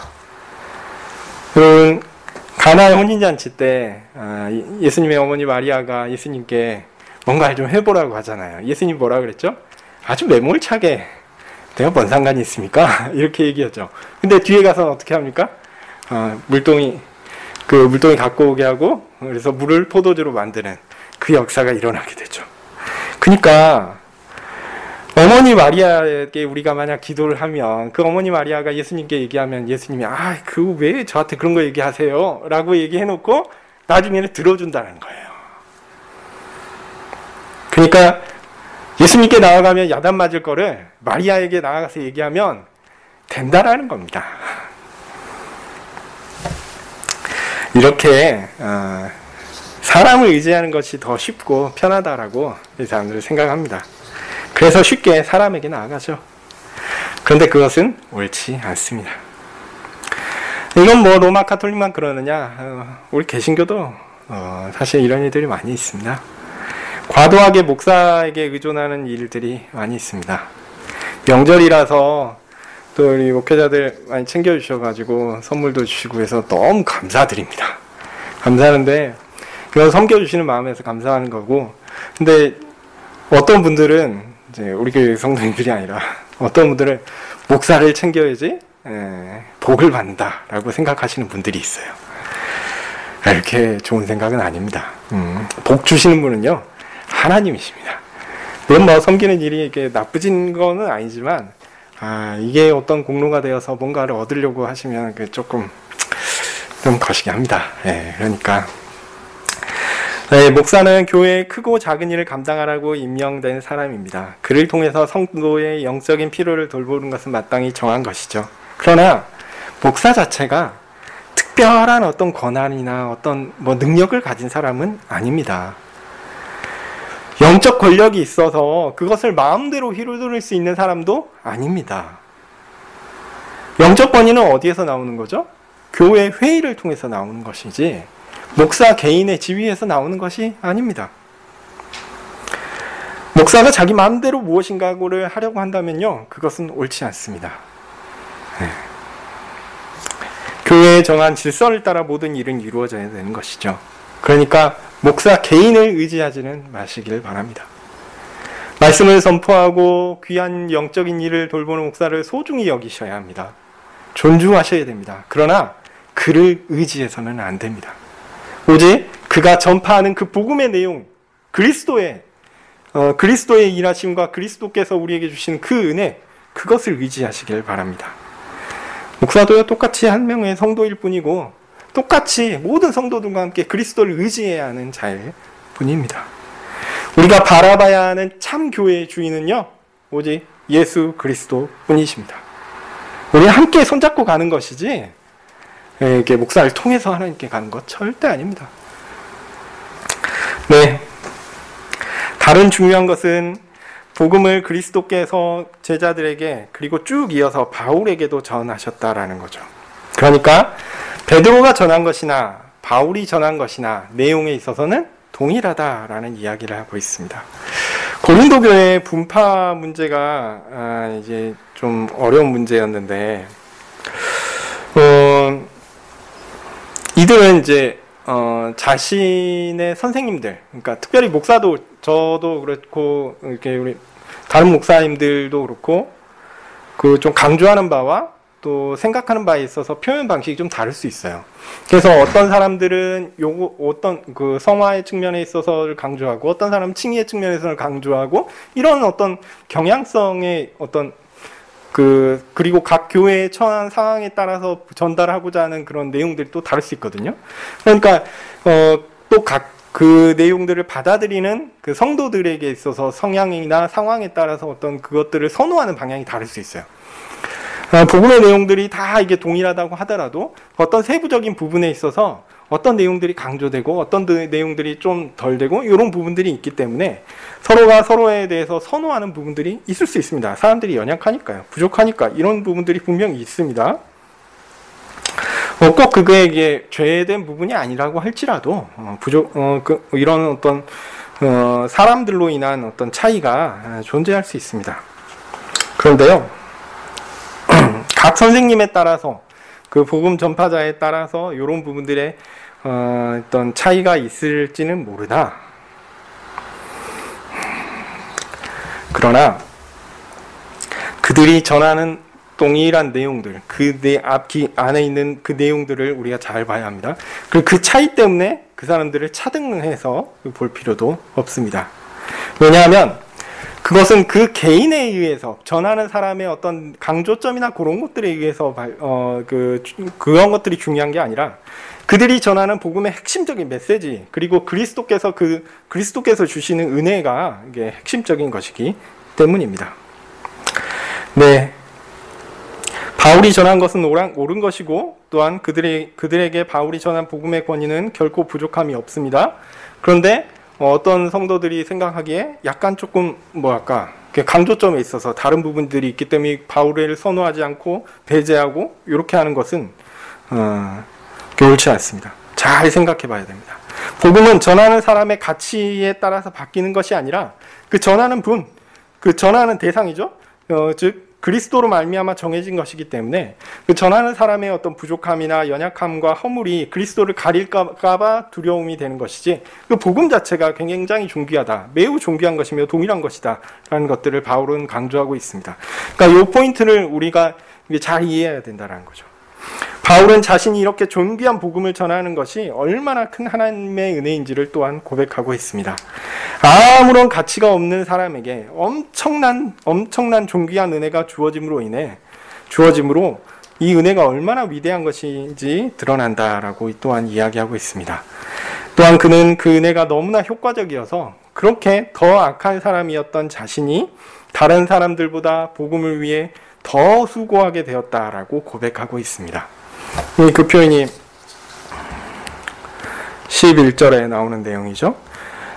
가나의 혼인잔치 때 예수님의 어머니 마리아가 예수님께 뭔가를 좀 해보라고 하잖아요. 예수님 뭐라 그랬죠? 아주 매몰차게 내가 뭔 상관이 있습니까? 이렇게 얘기하죠. 근데 뒤에 가서 어떻게 합니까? 물동이 갖고 오게 하고 그래서 물을 포도주로 만드는 그 역사가 일어나게 되죠. 그러니까 어머니 마리아에게 우리가 만약 기도를 하면 그 어머니 마리아가 예수님께 얘기하면 예수님이 왜 저한테 그런 거 얘기하세요? 라고 얘기해놓고 나중에는 들어준다는 거예요. 그러니까 예수님께 나아가면 야단 맞을 거를 마리아에게 나아가서 얘기하면 된다라는 겁니다. 이렇게 사람을 의지하는 것이 더 쉽고 편하다라고 이 사람들은 생각합니다. 그래서 쉽게 사람에게 나아가죠. 그런데 그것은 옳지 않습니다. 이건 뭐 로마 카톨릭만 그러느냐? 우리 개신교도 사실 이런 일들이 많이 있습니다. 과도하게 목사에게 의존하는 일들이 많이 있습니다. 명절이라서 또 우리 목회자들 많이 챙겨주셔가지고 선물도 주시고 해서 너무 감사드립니다. 감사하는데 이건 섬겨주시는 마음에서 감사하는 거고, 근데 어떤 분들은 이제 우리 교회 성도님들이 아니라 어떤 분들은 목사를 챙겨야지 복을 받는다라고 생각하시는 분들이 있어요. 이렇게 좋은 생각은 아닙니다. 복 주시는 분은요 하나님이십니다. 물론 뭐 섬기는 일이 이게 나쁘진 거는 아니지만 이게 어떤 공로가 되어서 뭔가를 얻으려고 하시면 조금 좀 거시기 합니다. 그러니까 목사는 교회의 크고 작은 일을 감당하라고 임명된 사람입니다. 그를 통해서 성도의 영적인 필요를 돌보는 것은 마땅히 정한 것이죠. 그러나 목사 자체가 특별한 어떤 권한이나 어떤 뭐 능력을 가진 사람은 아닙니다. 영적 권력이 있어서 그것을 마음대로 휘두를 수 있는 사람도 아닙니다. 영적 권위는 어디에서 나오는 거죠? 교회 회의를 통해서 나오는 것이지 목사 개인의 지위에서 나오는 것이 아닙니다. 목사가 자기 마음대로 무엇인가를 하려고 한다면요, 그것은 옳지 않습니다. 교회에 정한 질서를 따라 모든 일은 이루어져야 되는 것이죠. 그러니까 목사 개인을 의지하지는 마시길 바랍니다. 말씀을 선포하고 귀한 영적인 일을 돌보는 목사를 소중히 여기셔야 합니다. 존중하셔야 됩니다. 그러나 그를 의지해서는 안 됩니다. 오직 그가 전파하는 그 복음의 내용, 그리스도의 일하심과 그리스도께서 우리에게 주신 그 은혜, 그것을 의지하시길 바랍니다. 목사도요 똑같이 한 명의 성도일 뿐이고 똑같이 모든 성도들과 함께 그리스도를 의지해야 하는 자일 뿐입니다. 우리가 바라봐야 하는 참 교회의 주인은요 오직 예수 그리스도 뿐이십니다. 우리 함께 손잡고 가는 것이지 이게 목사를 통해서 하나님께 가는 것 절대 아닙니다. 네, 다른 중요한 것은 복음을 그리스도께서 제자들에게 그리고 쭉 이어서 바울에게도 전하셨다라는 거죠. 그러니까 베드로가 전한 것이나 바울이 전한 것이나 내용에 있어서는 동일하다라는 이야기를 하고 있습니다. 고린도 교회의 분파 문제가 이제 좀 어려운 문제였는데 이들은 이제 자신의 선생님들, 그러니까 특별히 목사도 저도 그렇고 이렇게 우리 다른 목사님들도 그렇고 그 좀 강조하는 바와 또 생각하는 바에 있어서 표현 방식이 좀 다를 수 있어요. 그래서 어떤 사람들은 어떤 그 성화의 측면에 있어서를 강조하고 어떤 사람은 칭의의 측면에서를 강조하고 이런 어떤 경향성의 어떤 그리고 각 교회에 처한 상황에 따라서 전달하고자 하는 그런 내용들이 또 다를 수 있거든요. 그러니까 또 각 그 내용들을 받아들이는 그 성도들에게 있어서 성향이나 상황에 따라서 어떤 그것들을 선호하는 방향이 다를 수 있어요. 복음의 내용들이 다 이게 동일하다고 하더라도 어떤 세부적인 부분에 있어서 어떤 내용들이 강조되고 어떤 내용들이 좀 덜 되고 이런 부분들이 있기 때문에 서로가 서로에 대해서 선호하는 부분들이 있을 수 있습니다. 사람들이 연약하니까요. 부족하니까 이런 부분들이 분명히 있습니다. 꼭 그거에게 죄된 부분이 아니라고 할지라도 이런 어떤 사람들로 인한 어떤 차이가 존재할 수 있습니다. 그런데요, 각 선생님에 따라서 그 복음 전파자에 따라서 이런 부분들의 어떤 차이가 있을지는 모르나, 그러나 그들이 전하는 동일한 내용들, 앞기 안에 있는 그 내용들을 우리가 잘 봐야 합니다. 그리고 그 차이 때문에 그 사람들을 차등해서 볼 필요도 없습니다. 왜냐하면 그것은 그 개인에 의해서 전하는 사람의 어떤 강조점이나 그런 것들에 의해서 그런 것들이 중요한 게 아니라 그들이 전하는 복음의 핵심적인 메시지, 그리고 그리스도께서 주시는 은혜가 이게 핵심적인 것이기 때문입니다. 네. 바울이 전한 것은 옳은 것이고 또한 그들에게 바울이 전한 복음의 권위는 결코 부족함이 없습니다. 그런데 어떤 성도들이 생각하기에 약간 조금 강조점에 있어서 다른 부분들이 있기 때문에 바울을 선호하지 않고 배제하고 이렇게 하는 것은 옳지 않습니다. 잘 생각해 봐야 됩니다. 복음은 전하는 사람의 가치에 따라서 바뀌는 것이 아니라 그 전하는 분, 그 전하는 대상이죠. 즉 그리스도로 말미암아 정해진 것이기 때문에 그 전하는 사람의 어떤 부족함이나 연약함과 허물이 그리스도를 가릴까봐 두려움이 되는 것이지 그 복음 자체가 굉장히 존귀하다, 매우 존귀한 것이며 동일한 것이다 라는 것들을 바울은 강조하고 있습니다. 그러니까 이 포인트를 우리가 잘 이해해야 된다는 거죠. 바울은 자신이 이렇게 존귀한 복음을 전하는 것이 얼마나 큰 하나님의 은혜인지를 또한 고백하고 있습니다. 아무런 가치가 없는 사람에게 엄청난 존귀한 은혜가 주어짐으로 이 은혜가 얼마나 위대한 것인지 드러난다라고 또한 이야기하고 있습니다. 또한 그는 그 은혜가 너무나 효과적이어서 그렇게 더 악한 사람이었던 자신이 다른 사람들보다 복음을 위해 더 수고하게 되었다라고 고백하고 있습니다. 그 표현이 11절에 나오는 내용이죠.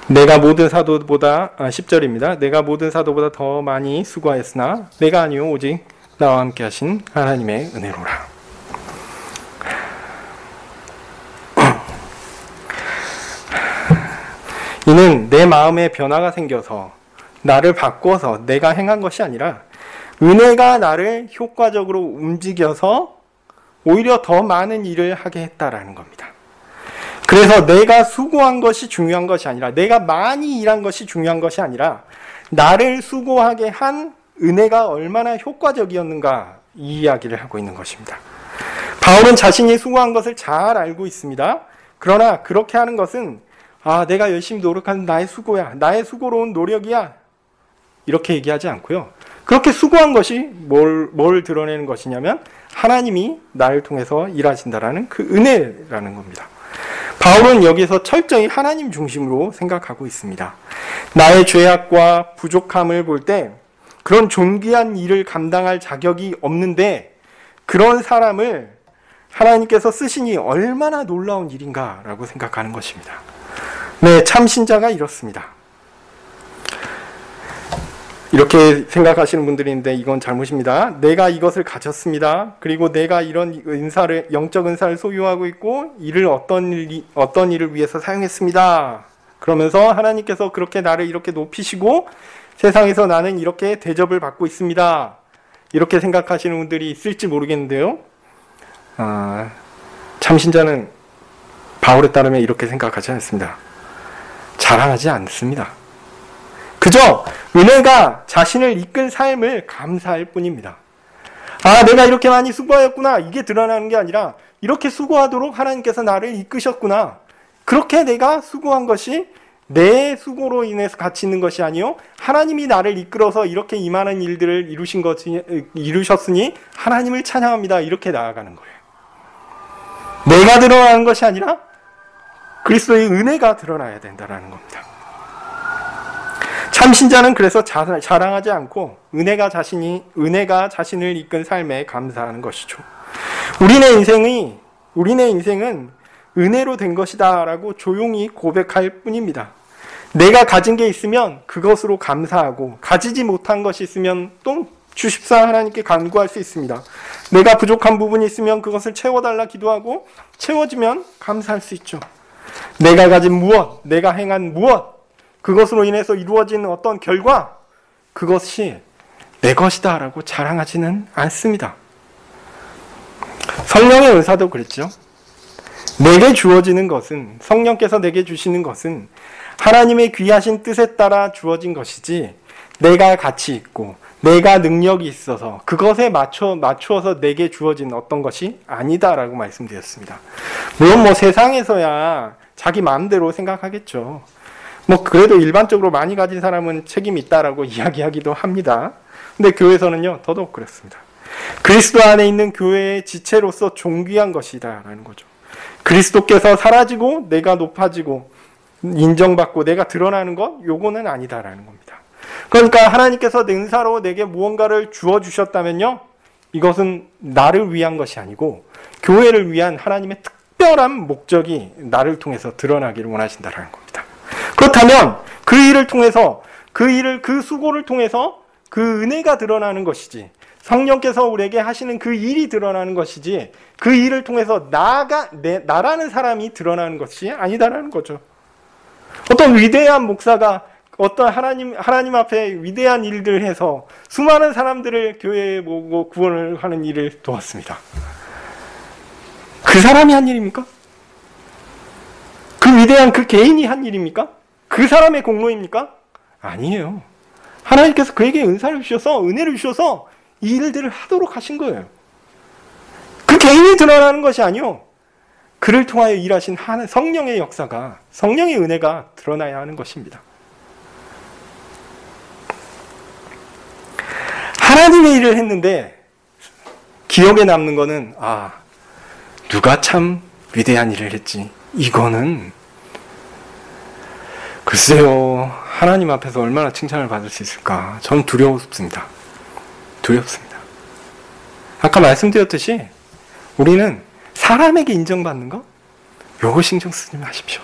내가 모든 사도보다 10절입니다. 내가 모든 사도보다 더 많이 수고하였으나 내가 아니요 오직 나와 함께 하신 하나님의 은혜로라. 이는 내 마음에 변화가 생겨서 나를 바꿔서 내가 행한 것이 아니라 은혜가 나를 효과적으로 움직여서 오히려 더 많은 일을 하게 했다라는 겁니다. 그래서 내가 수고한 것이 중요한 것이 아니라 내가 많이 일한 것이 중요한 것이 아니라 나를 수고하게 한 은혜가 얼마나 효과적이었는가 이 이야기를 하고 있는 것입니다. 바울은 자신이 수고한 것을 잘 알고 있습니다. 그러나 그렇게 하는 것은 내가 열심히 노력한 나의 수고야, 나의 수고로운 노력이야 이렇게 얘기하지 않고요. 그렇게 수고한 것이 뭘 드러내는 것이냐면 하나님이 나를 통해서 일하신다라는 그 은혜라는 겁니다. 바울은 여기서 철저히 하나님 중심으로 생각하고 있습니다. 나의 죄악과 부족함을 볼 때 그런 존귀한 일을 감당할 자격이 없는데 그런 사람을 하나님께서 쓰시니 얼마나 놀라운 일인가라고 생각하는 것입니다. 네, 참 신자가 이렇습니다. 이렇게 생각하시는 분들이 있는데 이건 잘못입니다. 내가 이것을 가졌습니다. 그리고 내가 이런 영적 은사를 소유하고 있고 어떤 일을 위해서 사용했습니다. 그러면서 하나님께서 그렇게 나를 이렇게 높이시고 세상에서 나는 이렇게 대접을 받고 있습니다. 이렇게 생각하시는 분들이 있을지 모르겠는데요. 참신자는 바울에 따르면 이렇게 생각하지 않습니다. 자랑하지 않습니다. 그저 은혜가 자신을 이끈 삶을 감사할 뿐입니다. 내가 이렇게 많이 수고하였구나. 이게 드러나는 게 아니라 이렇게 수고하도록 하나님께서 나를 이끄셨구나. 그렇게 내가 수고한 것이 내 수고로 인해서 가치 있는 것이 아니요 하나님이 나를 이끌어서 이렇게 이 많은 일들을 이루셨으니 하나님을 찬양합니다. 이렇게 나아가는 거예요. 내가 드러나는 것이 아니라 그리스도의 은혜가 드러나야 된다는 겁니다. 참신자는 그래서 자랑하지 않고 은혜가 자신을 이끈 삶에 감사하는 것이죠. 우리네 인생은 은혜로 된 것이다 라고 조용히 고백할 뿐입니다. 내가 가진 게 있으면 그것으로 감사하고 가지지 못한 것이 있으면 또 주십사 하나님께 간구할 수 있습니다. 내가 부족한 부분이 있으면 그것을 채워달라 기도하고 채워지면 감사할 수 있죠. 내가 가진 무엇, 내가 행한 무엇, 그것으로 인해서 이루어진 어떤 결과, 그것이 내 것이다 라고 자랑하지는 않습니다. 성령의 은사도 그랬죠. 내게 주어지는 것은, 성령께서 내게 주시는 것은 하나님의 귀하신 뜻에 따라 주어진 것이지 내가 가치 있고 내가 능력이 있어서 그것에 맞추어서 내게 주어진 어떤 것이 아니다라고 말씀드렸습니다. 물론 세상에서야 자기 마음대로 생각하겠죠. 그래도 일반적으로 많이 가진 사람은 책임이 있다라고 이야기하기도 합니다. 근데 교회에서는요, 더더욱 그렇습니다. 그리스도 안에 있는 교회의 지체로서 존귀한 것이다라는 거죠. 그리스도께서 사라지고 내가 높아지고 인정받고 내가 드러나는 것, 요거는 아니다라는 겁니다. 그러니까 하나님께서 은사로 내게 무언가를 주어주셨다면요, 이것은 나를 위한 것이 아니고 교회를 위한 하나님의 특별한 목적이 나를 통해서 드러나기를 원하신다라는 겁니다. 그렇다면 그 일을 통해서 그 수고를 통해서 그 은혜가 드러나는 것이지, 성령께서 우리에게 하시는 그 일이 드러나는 것이지, 그 일을 통해서 나라는 사람이 드러나는 것이 아니다라는 거죠. 어떤 위대한 목사가 어떤 하나님 앞에 위대한 일들을 해서 수많은 사람들을 교회에 모으고 구원을 하는 일을 도왔습니다. 그 사람이 한 일입니까? 그 위대한 그 개인이 한 일입니까? 그 사람의 공로입니까? 아니에요. 하나님께서 그에게 은사를 주셔서, 은혜를 주셔서 이 일들을 하도록 하신 거예요. 그 개인이 드러나는 것이 아니요, 그를 통하여 일하신 성령의 역사가, 성령의 은혜가 드러나야 하는 것입니다. 하나님의 일을 했는데 기억에 남는 거는, 누가 참 위대한 일을 했지. 이거는 글쎄요, 하나님 앞에서 얼마나 칭찬을 받을 수 있을까. 저는 두렵습니다. 아까 말씀드렸듯이 우리는 사람에게 인정받는 거, 요거 신경 쓰지 마십시오.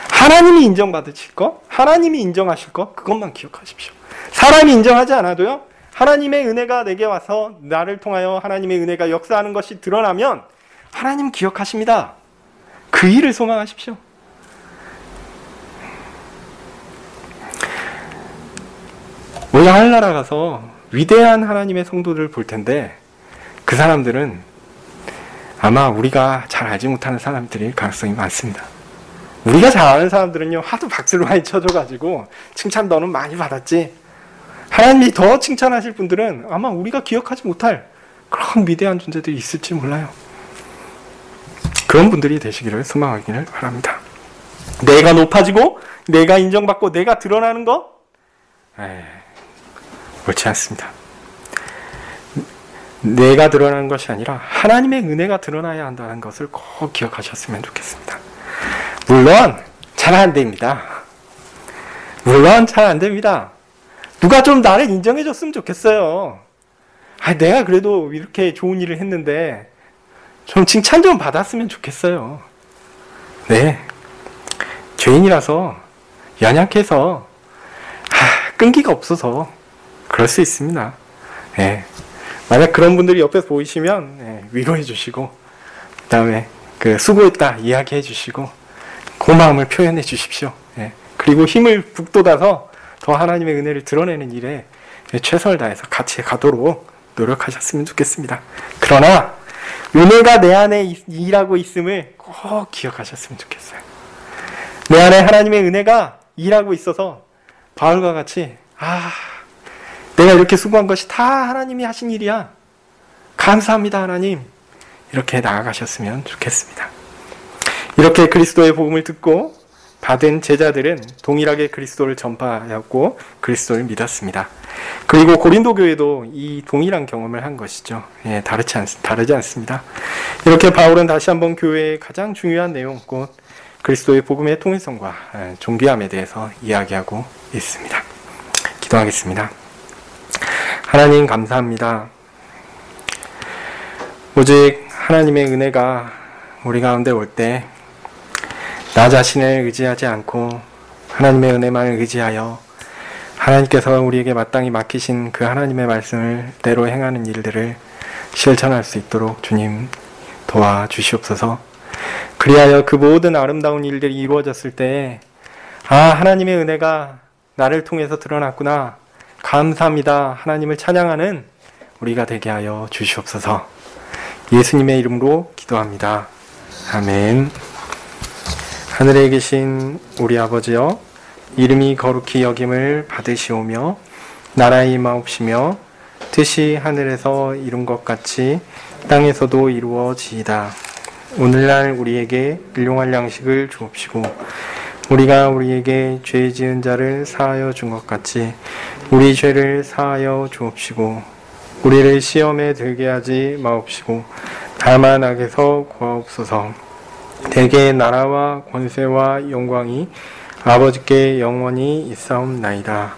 하나님이 인정받으실 거, 하나님이 인정하실 거, 그것만 기억하십시오. 사람이 인정하지 않아도요, 하나님의 은혜가 내게 와서 나를 통하여 하나님의 은혜가 역사하는 것이 드러나면 하나님 기억하십니다. 그 일을 소망하십시오. 우리가 하늘나라 가서 위대한 하나님의 성도들을 볼 텐데, 그 사람들은 아마 우리가 잘 알지 못하는 사람들일 가능성이 많습니다. 우리가 잘 아는 사람들은요, 하도 박수를 많이 쳐줘가지고 칭찬 너는 많이 받았지. 하나님이 더 칭찬하실 분들은 아마 우리가 기억하지 못할 그런 위대한 존재들이 있을지 몰라요. 그런 분들이 되시기를 소망하기를 바랍니다. 내가 높아지고 내가 인정받고 내가 드러나는 것, 옳지 않습니다. 내가 드러나는 것이 아니라 하나님의 은혜가 드러나야 한다는 것을 꼭 기억하셨으면 좋겠습니다. 물론 잘 안 됩니다. 누가 좀 나를 인정해 줬으면 좋겠어요. 내가 그래도 이렇게 좋은 일을 했는데 좀 칭찬 좀 받았으면 좋겠어요. 네, 죄인이라서, 연약해서, 끈기가 없어서 그럴 수 있습니다. 네. 만약 그런 분들이 옆에서 보이시면 위로해 주시고, 그 다음에 수고했다 이야기해 주시고, 고마움을 표현해 주십시오. 그리고 힘을 북돋아서 더 하나님의 은혜를 드러내는 일에 최선을 다해서 같이 가도록 노력하셨으면 좋겠습니다. 그러나 은혜가 내 안에 일하고 있음을 꼭 기억하셨으면 좋겠어요. 내 안에 하나님의 은혜가 일하고 있어서 바울과 같이, 내가 이렇게 수고한 것이 다 하나님이 하신 일이야, 감사합니다 하나님, 이렇게 나아가셨으면 좋겠습니다. 이렇게 그리스도의 복음을 듣고 받은 제자들은 동일하게 그리스도를 전파하였고 그리스도를 믿었습니다. 그리고 고린도 교회도 이 동일한 경험을 한 것이죠. 다르지 않습니다. 이렇게 바울은 다시 한번 교회의 가장 중요한 내용, 곧 그리스도의 복음의 통일성과 존귀함에 대해서 이야기하고 있습니다. 기도하겠습니다. 하나님 감사합니다. 오직 하나님의 은혜가 우리 가운데 올 때 나 자신을 의지하지 않고 하나님의 은혜만 의지하여 하나님께서 우리에게 마땅히 맡기신 그 하나님의 말씀을 대로 행하는 일들을 실천할 수 있도록 주님 도와주시옵소서. 그리하여 그 모든 아름다운 일들이 이루어졌을 때, 하나님의 은혜가 나를 통해서 드러났구나, 감사합니다, 하나님을 찬양하는 우리가 되게 하여 주시옵소서. 예수님의 이름으로 기도합니다. 아멘. 하늘에 계신 우리 아버지여, 이름이 거룩히 여김을 받으시오며 나라의 임하옵시며 뜻이 하늘에서 이룬 것 같이 땅에서도 이루어지이다. 오늘날 우리에게 일용할 양식을 주옵시고 우리가 우리에게 죄 지은 자를 사하여 준 것 같이 우리 죄를 사하여 주옵시고 우리를 시험에 들게 하지 마옵시고 다만 악에서 구하옵소서. 대개 나라와 권세와 영광이 아버지께 영원히 있사옵나이다.